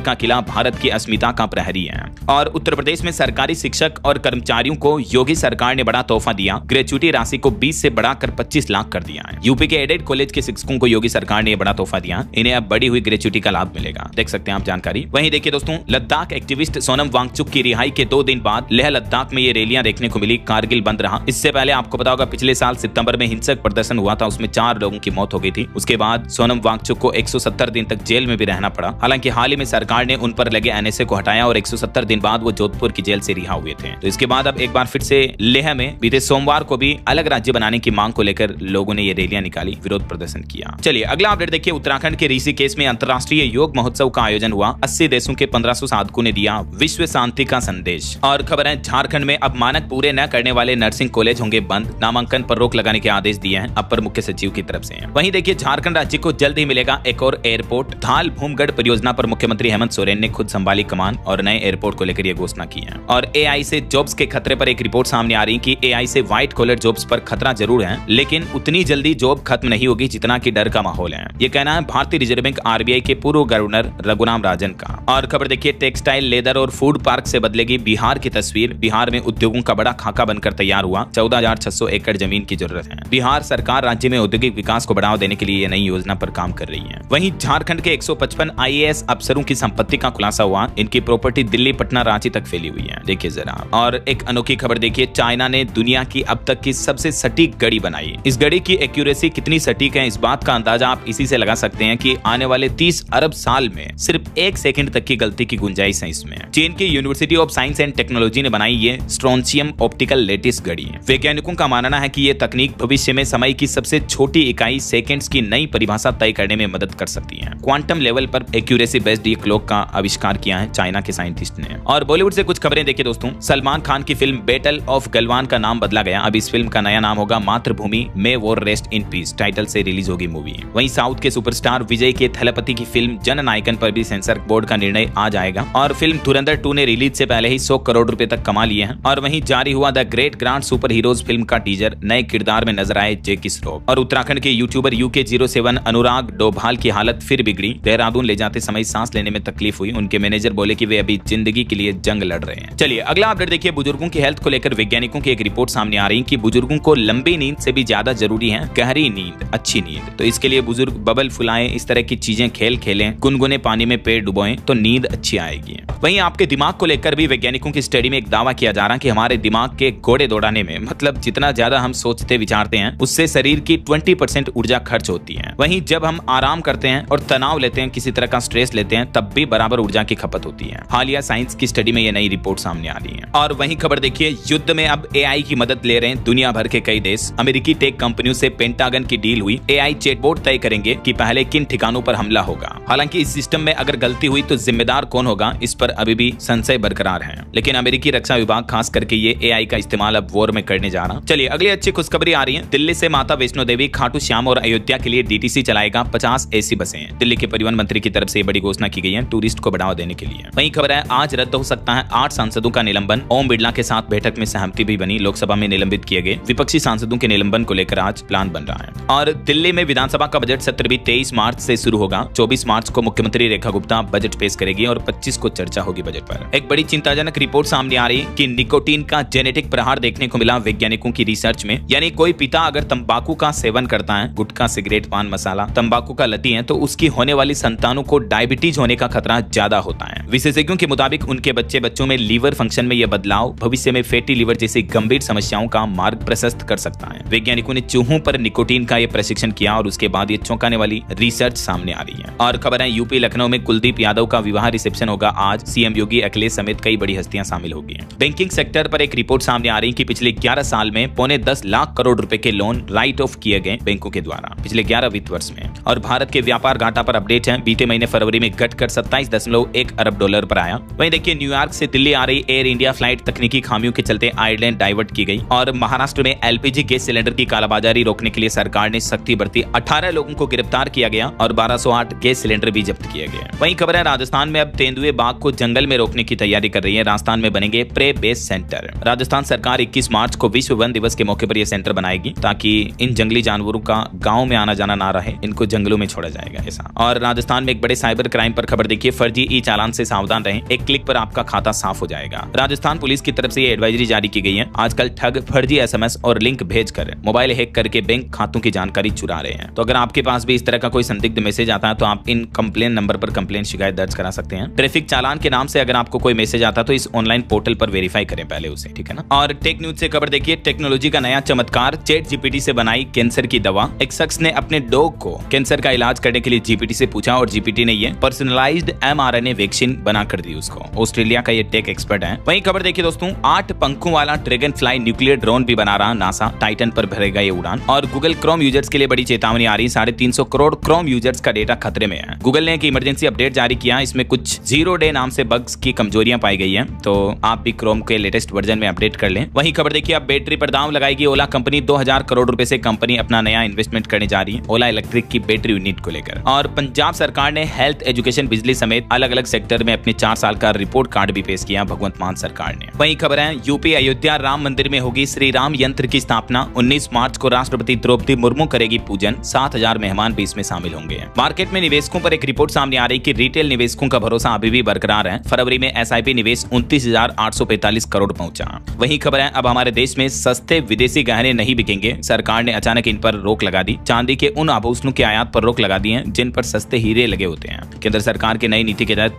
का किला भारत की अस्मिता का प्रहरी है। और उत्तर प्रदेश में सरकारी शिक्षक और कर्मचारियों को योगी सरकार ने बड़ा तोहफा दिया। ग्रेचुटी राशि को 20 से बढ़ाकर 25 लाख कर दिया है। यूपी के एडेड कॉलेज के शिक्षकों को योगी सरकार ने बड़ा तोहफा दिया। इन्हें अब बढ़ी हुई ग्रेचुटी का लाभ मिलेगा। देख सकते हैं आप जानकारी। वहीं देखिए दोस्तों, लद्दाख एक्टिविस्ट सोनम वांगचुक की रिहाई के 2 दिन बाद लेह लद्दाख में ये रैलियां देखने को मिली। कारगिल बंद रहा। इससे पहले आपको पता होगा पिछले साल सितंबर में हिंसक प्रदर्शन हुआ था, उसमें 4 लोगों की मौत हो गई थी। उसके बाद सोनम वांगचुक को 170 दिन तक जेल में भी रहना पड़ा। हालांकि हाल ही में सरकार ने उन पर लगे एनएसए को हटाया और 170 दिन बाद वो जोधपुर की जेल से रिहा हुए थे। तो इसके बाद अब एक बार फिर से लेह में बीते सोमवार को भी अलग राज्य बनाने की मांग को लेकर लोगों ने ये रैलियां निकाली, विरोध प्रदर्शन किया। चलिए अगला अपडेट देखिए। उत्तराखंड के ऋषिकेश में अंतर्राष्ट्रीय योग महोत्सव का आयोजन हुआ। 80 देशों के 1500 साधकों ने दिया विश्व शांति का संदेश। और खबर है झारखंड में अब मानक पूरे न करने वाले नर्सिंग कॉलेज होंगे बंद। नामांकन पर रोक लगाने के आदेश दिए हैं अपर मुख्य सचिव की तरफ से। वहीं देखिए झारखंड राज्य को जल्द ही मिलेगा एक और एयरपोर्ट। धाल भूमगढ़ परियोजना पर मुख्यमंत्री हेमंत सोरेन ने खुद संभाली कमान और नए एयरपोर्ट को लेकर यह घोषणा की है। और एआई से जॉब्स के खतरे पर एक रिपोर्ट सामने आ रही कि एआई से व्हाइट कॉलर जॉब्स पर खतरा जरूर है, लेकिन उतनी जल्दी जॉब खत्म नहीं होगी जितना कि डर का माहौल है। ये कहना है भारतीय रिजर्व बैंक आरबीआई के पूर्व गवर्नर रघुराम राजन का। और खबर देखिए टेक्सटाइल, लेदर और फूड पार्क से बदलेगी बिहार की तस्वीर। बिहार में उद्योगों का बड़ा खाका बनकर तैयार हुआ। 14,600 एकड़ जमीन की जरूरत है। बिहार सरकार राज्य में औद्योगिक विकास को बढ़ावा देने के लिए नई योजना पर काम कर रही है। वहीं झारखंड के 155 आईएएस अफसरों की संपत्ति का खुलासा हुआ। इनकी प्रॉपर्टी दिल्ली, पटना, रांची तक फैली हुई है। देखिए जरा। और एक अनोखी खबर देखिए, चाइना ने दुनिया की अब तक की सबसे सटीक घड़ी बनाई। इस घड़ी की एक्यूरेसी कितनी सटीक है, इस बात का अंदाजा आप इसी से लगा सकते हैं कि आने वाले 30 अरब साल में सिर्फ 1 सेकंड तक की गलती की गुंजाइश है इसमें। चीन की university of science and technology ने बनाई ये स्ट्रोंशियम ऑप्टिकल लेटिस घड़ी। वैज्ञानिकों का मानना है कि ये तकनीक भविष्य में समय की सबसे छोटी इकाई सेकंड्स की नई परिभाषा तय करने में मदद कर सकती है। क्वांटम लेवल पर एक्यूरेसी बेस्ड ये क्लॉक का आविष्कार किया है चाइना के साइंटिस्ट ने। और बॉलीवुड से कुछ खबरें देखिए दोस्तों। सलमान खान की फिल्म बैटल ऑफ गलवान का नाम बदला गया। अब इस फिल्म का नया नाम होगा Matrubhumi may war rest in peace title से रिलीज होगी मूवी। वहीं साउथ के सुपरस्टार विजय के थलपति की फिल्म जननायकन पर भी सेंसर बोर्ड का निर्णय आ जाएगा। और फिल्म धुरंधर 2 ने रिलीज से पहले ही 100 करोड़ रुपए तक कमा लिए हैं। और वहीं जारी हुआ the great grand super heroes film का टीजर। नए किरदार में नजर आए जैकी श्रॉफ। और उत्तराखंड के यूट्यूबर UK07 अनुराग डोभाल की हालत फिर बिगड़ी। देहरादून ले जाते समय सांस लेने में तकलीफ हुई। उनके मैनेजर बोले कि वे अभी जिंदगी के लिए जंग लड़ रहे हैं। चलिए अगला अपडेट देखिए। बुजुर्गों की हेल्थ को लेकर वैज्ञानिकों की एक रिपोर्ट सामने आ रही है कि बुजुर्गों को लंबी नींद से भी ज्यादा जरूरी है गहरी नींद, अच्छी नींद। तो इसके लिए बुजुर्ग बबल फुलाएं, इस तरह की चीजें खेलें, गुनगुने पानी में पैर डुबोएं तो नींद अच्छी आएगी। वहीं आपके दिमाग को लेकर भी वैज्ञानिकों की स्टडी में एक दावा किया जा रहा है कि हमारे दिमाग के घोड़े दौड़ाने में, मतलब जितना ज्यादा हम सोचते विचारते हैं उससे शरीर की 20% ऊर्जा खर्च होती है। वहीं जब हम आराम करते हैं और तनाव लेते हैं, किसी तरह का स्ट्रेस लेते हैं, तब भी बराबर ऊर्जा की खपत होती है। हालिया साइंस की स्टडी में ये नई रिपोर्ट सामने आ रही है। और वहीं खबर देखिए, युद्ध में अब एआई की मदद ले रहे हैं दुनिया भर के कई देश। अमेरिकी टेक कंपनियों से पेंटागन की डील हुई। एआई चैटबॉट तय करेंगे कि पहले किन ठिकानों पर हमला होगा। हालांकि इस सिस्टम में अगर गलती हुई तो जिम्मेदार कौन होगा, इस पर अभी भी संशय बरकरार है। लेकिन अमेरिकी रक्षा विभाग खास करके ये एआई का इस्तेमाल अब वॉर में करने जा रहा। चलिए अगली अच्छी खुशखबरी आ रही है। दिल्ली से माता वैष्णो देवी, खाटू श्याम और अयोध्या के लिए डीटीसी चलाएगा 50 एसी बसें। दिल्ली के परिवहन मंत्री की तरफ से बड़ी घोषणा की गई है टूरिस्ट को बढ़ावा देने के लिए। वहीं खबर है आज रद्द हो सकता है 8 सांसदों का निलंबन। ओम बिरला के साथ बैठक में सहमति भी बनी। लोकसभा में निलंबित किए गए विपक्षी सांसदों के निलंबन को लेकर आज प्लान बन रहा है। और दिल्ली में विधानसभा का बजट सत्र भी 23 मार्च से शुरू होगा। 24 मार्च को मुख्यमंत्री रेखा गुप्ता बजट पेश करेगी और 25 को चर्चा होगी बजट पर। एक बड़ी चिंताजनक रिपोर्ट सामने आ रही है कि निकोटीन का जेनेटिक प्रहार देखने को मिला वैज्ञानिकों की रिसर्च में। यानी कोई पिता अगर तंबाकू का सेवन करता है, गुटखा, सिगरेट, पान मसाला, तंबाकू का लती है, तो उसकी होने वाली संतानों को डायबिटीज होने का खतरा ज्यादा होता है। विशेषज्ञों के मुताबिक उनके बच्चों में लीवर फंक्शन में यह बदलाव भविष्य में फैटी लीवर जैसी गंभीर समस्याओं का मार्ग प्रशस्त कर सकता है। वैज्ञानिकों ने चूहों पर निकोटीन का यह प्रशिक्षण किया और उसके बाद ये चौंकाने वाली रिसर्च सामने आ रही है। और खबर है यूपी लखनऊ में कुलदीप यादव का विवाह रिसेप्शन होगा आज। सीएम योगी, अखिलेश समेत कई बड़ी हस्तियां शामिल होगी। बैंकिंग सेक्टर पर एक रिपोर्ट सामने आ रही है कि पिछले 11 साल में 10.25 लाख करोड़ रुपए के लोन राइट ऑफ किए गए बैंकों के द्वारा पिछले 11 वित्त वर्ष में। और भारत के व्यापार घाटा पर अपडेट है। बीते महीने फरवरी में घटकर $27.1 अरब पर आया। वहीं देखिए देखिए न्यूयॉर्क से दिल्ली आ रही एयर इंडिया फ्लाइट तकनीकी खामियों के चलते आयरलैंड डाइवर्ट की गई। और महाराष्ट्र में एलपीजी गैस सिलेंडर की कालाबाजारी रोकने के लिए सरकार ने सख्ती बरती, 18 लोगों को गिरफ्तार किया गया और 1208 गैस सिलेंडर भी जब्त किए गए। वहीं खबर है राजस्थान में अब तेंदुए बाघ को जंगल में रोकने की तैयारी कर रही है। राजस्थान में बनेंगे प्रे बेस सेंटर। राजस्थान सरकार 21 मार्च को विश्व वन दिवस के मौके पर यह सेंटर बनाएगी ताकि इन जंगली जानवरों का गाँव में आना जाना ना रहे, इनको जंगलों में छोड़ा जाएगा ऐसा। और राजस्थान में एक बड़े साइबर क्राइम पर खबर देखिए, फर्जी ई चालान से सावधान रहें, एक क्लिक पर आपका खाता साफ हो जाएगा। राजस्थान पुलिस की तरफ से ये एडवाइजरी जारी की गई है। आजकल ठग फर्जी एसएमएस और लिंक भेजकर मोबाइल हैक करके बैंक खातों की जानकारी चुरा रहे हैं। तो अगर आपके पास भी इस तरह का कोई संदिग्ध मैसेज आता है तो आप इन कंप्लेन नंबर पर कंप्लेन शिकायत दर्ज करा सकते हैं। ट्रैफिक चालान के नाम से अगर आपको कोई मैसेज आता है तो इस ऑनलाइन पोर्टल पर वेरीफाई करें पहले उसे, ठीक है ना। और टेक न्यूज से खबर देखिए, टेक्नोलॉजी का नया चमत्कार, चैट जीपीटी से बनाई कैंसर की दवा। एक शख्स ने अपने डॉग को कैंसर का इलाज करने के लिए जीपीटी से पूछा और जीपीटी ने ये पर्सनलाइज्ड mRNA वैक्सीन बना कर दी उसको। ऑस्ट्रेलिया का ये टेक एक्सपर्ट है। वहीं खबर देखिए दोस्तों, 8 पंखों वाला ड्रैगन फ्लाई न्यूक्लियर ड्रोन भी बना रहा नासा, टाइटन पर भरेगा ये उड़ान। और गूगल क्रोम यूजर्स के लिए बड़ी चेतावनी आ रही, 350 करोड़ क्रोम यूजर्स का डेटा खतरे में है। गूगल ने एक इमरजेंसी अपडेट जारी किया, इसमें कुछ 0 डे नाम से बग्स की कमजोरियां पाई गई है, तो आप भी क्रोम के लेटेस्ट वर्जन में अपडेट कर लें। वहीं खबर देखिए, अब बैटरी पर दांव लगाएगी ओला कंपनी। 2000 करोड़ रुपए से कंपनी अपना नया इन्वेस्टमेंट करने जा रही है ओला इलेक्ट्रिक की बैटरी यूनिट को लेकर। और पंजाब सरकार ने हेल्थ, एजुकेशन, बिजली समेत अलग अलग सेक्टर में अपने 4 साल का रिपोर्ट कार्ड भी पेश किया भगवंत मान सरकार ने। वहीं खबर है, यूपी अयोध्या राम मंदिर में होगी श्री राम यंत्र की स्थापना। 19 मार्च को राष्ट्रपति द्रौपदी मुर्मू करेगी पूजन। 7000 मेहमान भी इसमें शामिल होंगे। मार्केट में निवेशकों पर एक रिपोर्ट सामने आ रही कि रिटेल निवेशकों का भरोसा अभी भी बरकरार है। फरवरी में एसआईपी निवेश 29,845 करोड़ पहुंचा। वहीं खबर है, अब हमारे देश में सस्ते विदेशी गहने नहीं बिकेंगे। सरकार ने अचानक इन पर रोक लगा दी। चांदी के उन आभूषणों के आयात पर रोक लगा दी है जिन पर सस्ते हीरे लगे होते हैं। केंद्र सरकार की नई नीति के तहत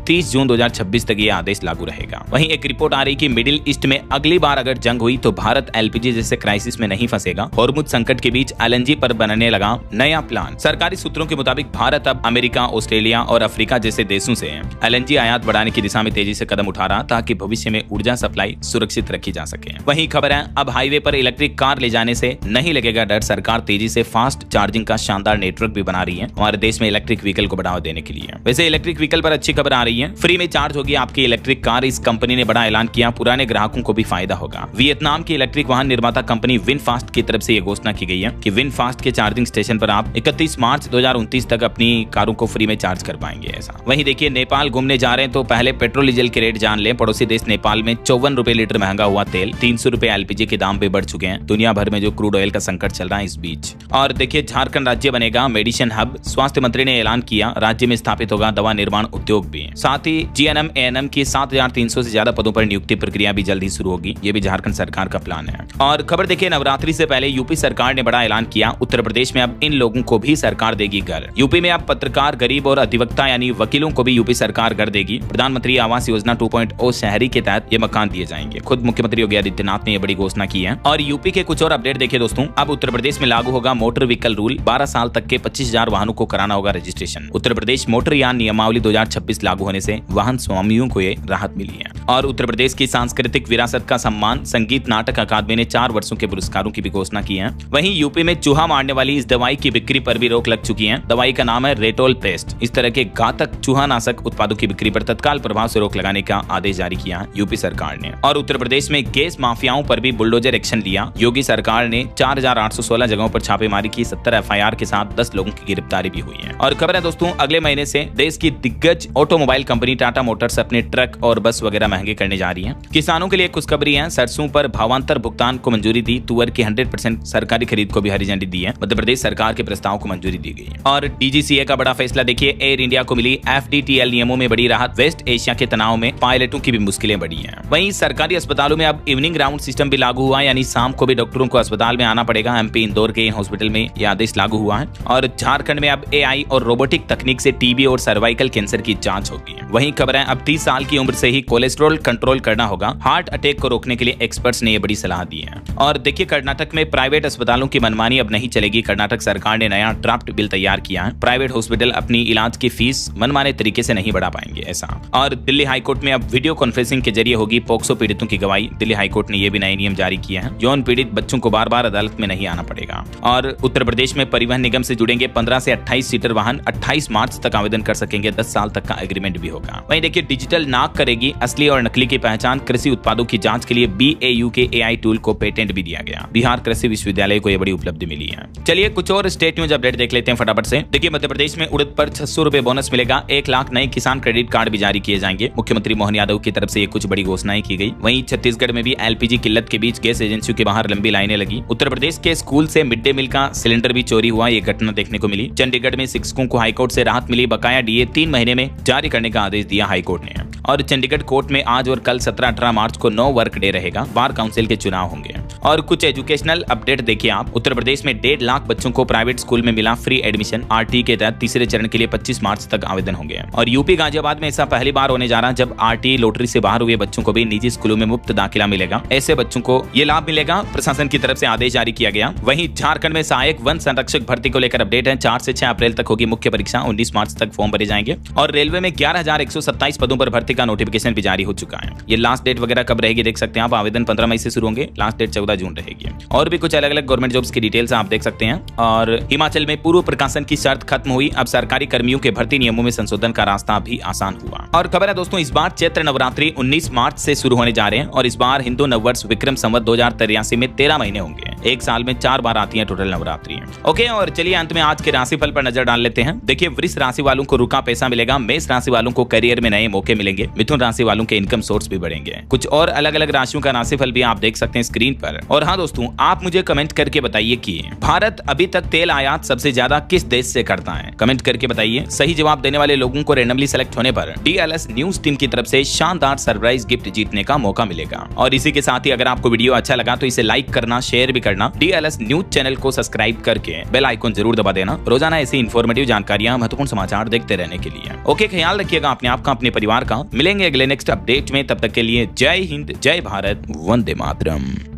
30 जून 2026 तक ये आदेश लागू रहेगा। वहीं एक रिपोर्ट आ रही कि मिडिल ईस्ट में अगली बार अगर जंग हुई तो भारत एलपीजी जैसे क्राइसिस में नहीं फंसेगा। हॉर्मुज संकट के बीच एलएनजी पर बनने लगा नया प्लान। सरकारी सूत्रों के मुताबिक भारत अब अमेरिका, ऑस्ट्रेलिया और अफ्रीका जैसे देशों से एलएनजी आयात बढ़ाने की दिशा में तेजी से कदम उठा रहा ताकि भविष्य में ऊर्जा सप्लाई सुरक्षित रखी जा सके। वहीं खबर है, अब हाईवे पर इलेक्ट्रिक कार ले जाने से नहीं लगेगा डर। सरकार तेजी से फास्ट चार्जिंग का शानदार नेटवर्क भी बना रही है हमारे देश में इलेक्ट्रिक व्हीकल को बढ़ावा देने के लिए। वैसे इलेक्ट्रिक व्हीकल पर अच्छी खबर आ रही है, फ्री में चार्ज होगी आपकी इलेक्ट्रिक कार। इस कंपनी ने बड़ा ऐलान किया, पुराने ग्राहकों को भी फायदा होगा। वियतनाम की इलेक्ट्रिक वाहन निर्माता कंपनी विनफास्ट की तरफ से यह घोषणा की गई है कि विनफास्ट के चार्जिंग स्टेशन पर आप 31 मार्च 2029 तक अपनी कारों को फ्री में चार्ज कर पाएंगे ऐसा। वहीं देखिए, नेपाल घूमने जा रहे हैं तो पहले पेट्रोल डीजल के रेट जान लें। पड़ोसी देश नेपाल में 54 रुपए लीटर महंगा हुआ तेल, 300 रुपए एलपीजी के दाम भी बढ़ चुके हैं। दुनिया भर में जो क्रूड ऑयल का संकट चल रहा है इस बीच। और देखिए, झारखंड राज्य बनेगा मेडिसिन हब। स्वास्थ्य मंत्री ने ऐलान किया, राज्य में स्थापित होगा दवा निर्माण उद्योग भी। साथ ही जीएनएम एएनएम की 7300 से ज्यादा पदों पर नियुक्ति प्रक्रिया भी जल्द ही शुरू होगी। ये भी झारखंड सरकार का प्लान है। और खबर देखिए, नवरात्रि से पहले यूपी सरकार ने बड़ा ऐलान किया, उत्तर प्रदेश में अब इन लोगों को भी सरकार देगी घर। यूपी में अब पत्रकार, गरीब और अधिवक्ता यानी वकीलों को भी यूपी सरकार घर देगी। प्रधानमंत्री आवास योजना 2.0 शहरी के तहत ये मकान दिए जाएंगे। खुद मुख्यमंत्री योगी आदित्यनाथ ने यह बड़ी घोषणा की है। और यूपी के कुछ और अपडेट देखिए दोस्तों, अब उत्तर प्रदेश में लागू होगा मोटर व्हीकल रूल। 12 साल तक के 25,000 वाहनों को कराना होगा रजिस्ट्रेशन। उत्तर प्रदेश मोटर यान नियमावली 2026 लागू होने से वाहन स्वामियों को ये राहत मिली है। और उत्तर प्रदेश की सांस्कृतिक विरासत का सम्मान, संगीत नाटक अकादमी ने 4 वर्षों के पुरस्कारों की भी घोषणा की है। वहीं यूपी में चूहा मारने वाली इस दवाई की बिक्री पर भी रोक लग चुकी है। दवाई का नाम है रेटोल पेस्ट। इस तरह के घातक चूहानाशक उत्पादों की बिक्री पर तत्काल प्रभाव से रोक लगाने का आदेश जारी किया यूपी सरकार ने। और उत्तर प्रदेश में गैस माफियाओं पर भी बुलडोजर एक्शन लिया। योगी सरकार ने 4816 जगहों पर छापेमारी की। 70 एफआईआर के साथ 10 लोगों की गिरफ्तारी भी हुई है। और खबर है दोस्तों, अगले महीने से देश की दिग्गज ऑटोमोबाइल कंपनी टाटा मोटर्स अपने ट्रक और बस वगैरह महंगे करने जा रही है। किसानों के लिए खुशखबरी है, सरसों पर भावांतर भुगतान को मंजूरी दी। तुअर की 100% सरकारी खरीद को भी हरी झंडी दी है। मध्य प्रदेश सरकार के प्रस्ताव को मंजूरी दी गई है। और डीजीसीए का बड़ा फैसला देखिए, एयर इंडिया को मिली एफडीटीएल नियमों में बड़ी राहत। वेस्ट एशिया के तनाव में पायलटों की भी मुश्किलें बढ़ी हैं। वहीं सरकारी अस्पतालों में अब इवनिंग राउंड सिस्टम भी लागू हुआ, यानी शाम को भी डॉक्टरों को अस्पताल में आना पड़ेगा। एमपी इंदौर के हॉस्पिटल में यह आदेश लागू हुआ है। और झारखंड में अब एआई और रोबोटिक तकनीक से टीबी और सर्वाइकल कैंसर की जांच होगी। वहीं खबर है, अब 30 साल की उम्र से ही कोलेस्ट्रॉल कोलेस्ट्रॉल कंट्रोल करना होगा। हार्ट अटैक को रोकने के लिए एक्सपर्ट्स ने ये बड़ी सलाह दी है। और देखिए कर्नाटक में प्राइवेट अस्पतालों की मनमानी अब नहीं चलेगी। कर्नाटक सरकार ने नया ड्राफ्ट बिल तैयार किया है। प्राइवेट हॉस्पिटल अपनी इलाज की फीस मनमाने तरीके से नहीं बढ़ा पाएंगे ऐसा। और दिल्ली हाईकोर्ट में अब वीडियो कॉन्फ्रेंसिंग के जरिए होगी पोक्सो पीड़ितों की गवाही। दिल्ली हाईकोर्ट ने यह भी नए नियम जारी किए हैं। यौन पीड़ित बच्चों को बार बार अदालत में नहीं आना पड़ेगा। और उत्तर प्रदेश में परिवहन निगम से जुड़ेंगे 15 से 28 सीटर वाहन। 28 मार्च तक आवेदन कर सकेंगे। 10 साल तक का एग्रीमेंट भी होगा। वहीं देखिए डिजिटल नाक करेगी असली और नकली की पहचान। कृषि उत्पादों की जांच के लिए BAU के AI टूल को पेटेंट भी दिया गया। बिहार कृषि विश्वविद्यालय को यह बड़ी उपलब्धि मिली है। चलिए कुछ और स्टेट न्यूज अपडेट देख लेते हैं फटाफट से। देखिए मध्य प्रदेश में उड़द पर 600 रुपए बोनस मिलेगा। 1 लाख नए किसान क्रेडिट कार्ड भी जारी किए जाएंगे। मुख्यमंत्री मोहन यादव की तरफ से ये कुछ बड़ी घोषणाएं की गई। वहीं छत्तीसगढ़ में भी LPG किल्लत के बीच गैस एजेंसियों के बाहर लंबी लाइनें लगी। उत्तर प्रदेश के स्कूल से मिड डे मील का सिलेंडर भी चोरी हुआ। ये घटना देखने को मिली। चंडीगढ़ में शिक्षकों को हाईकोर्ट से राहत मिली। बकाया DA 3 महीने में जारी करने का आदेश दिया हाईकोर्ट ने। और चंडीगढ़ कोर्ट में आज और कल 17-18 मार्च को 9 वर्क डे रहेगा। बार काउंसिल के चुनाव होंगे। और कुछ एजुकेशनल अपडेट देखिए आप। उत्तर प्रदेश में 1.5 लाख बच्चों को प्राइवेट स्कूल में मिला फ्री एडमिशन। RT के तहत तीसरे चरण के लिए 25 मार्च तक आवेदन होंगे। और यूपी गाजियाबाद में ऐसा पहली बार होने जा रहा है जब RT लॉटरी से बाहर हुए बच्चों को भी निजी स्कूलों में मुफ्त दाखिला मिलेगा। ऐसे बच्चों को ये लाभ मिलेगा। प्रशासन की तरफ से आदेश जारी किया गया। वहीं झारखंड में सहायक वन संरक्षक भर्ती को लेकर अपडेट है। 4 से 6 अप्रैल तक होगी मुख्य परीक्षा। 19 मार्च तक फॉर्म भरे जाएंगे। और रेलवे में 11,127 पदों पर भर्ती का नोटिफिकेशन भी जारी हो चुका है। ये लास्ट डेट वगैरह कब रहेगी देख सकते हैं आप। आवेदन 15 मई से शुरू होंगे। लास्ट डेट 14 जून रहेगी। और भी कुछ अलग अलग गवर्नमेंट जॉब्स की डिटेल्स आप देख सकते हैं। और हिमाचल में पूर्व प्रकाशन की शर्त खत्म हुई। अब सरकारी कर्मियों के भर्ती नियमों में संशोधन का रास्ता भी आसान हुआ। और खबर है दोस्तों इस बार चैत्र नवरात्रि 19 मार्च से शुरू होने जा रहे हैं। और इस बार हिंदू नववर्ष विक्रम संवत 2083 में 13 महीने होंगे। एक साल में 4 बार आती है टोटल नवरात्रि। ओके और चलिए अंत में आज के राशिफल पर नजर डाल लेते हैं। देखिए वृष राशि वालों को रुका पैसा मिलेगा। मेष राशि वालों को करियर में नए मौके मिलेंगे। मिथुन राशि वालों के इनकम सोर्स भी बढ़ेंगे। कुछ और अलग अलग राशियों का राशिफल भी आप देख सकते हैं स्क्रीन पर। और हाँ दोस्तों आप मुझे कमेंट करके बताइए कि भारत अभी तक तेल आयात सबसे ज्यादा किस देश से करता है। कमेंट करके बताइए। सही जवाब देने वाले लोगों को रैंडमली सेलेक्ट होने पर DLS न्यूज टीम की तरफ से शानदार सरप्राइज गिफ्ट जीतने का मौका मिलेगा। और इसी के साथ ही अगर आपको वीडियो अच्छा लगा तो इसे लाइक करना, शेयर भी करना। DLS न्यूज चैनल को सब्सक्राइब करके बेल आइकन जरूर दबा देना। रोजाना ऐसी इन्फॉर्मेटिव जानकारियां, महत्वपूर्ण समाचार देखते रहने के लिए। ओके ख्याल रखिएगा अपने आप का, अपने परिवार का। मिलेंगे अगले नेक्स्ट अपडेट में। तब तक के लिए जय हिंद, जय भारत, वंदे मातरम।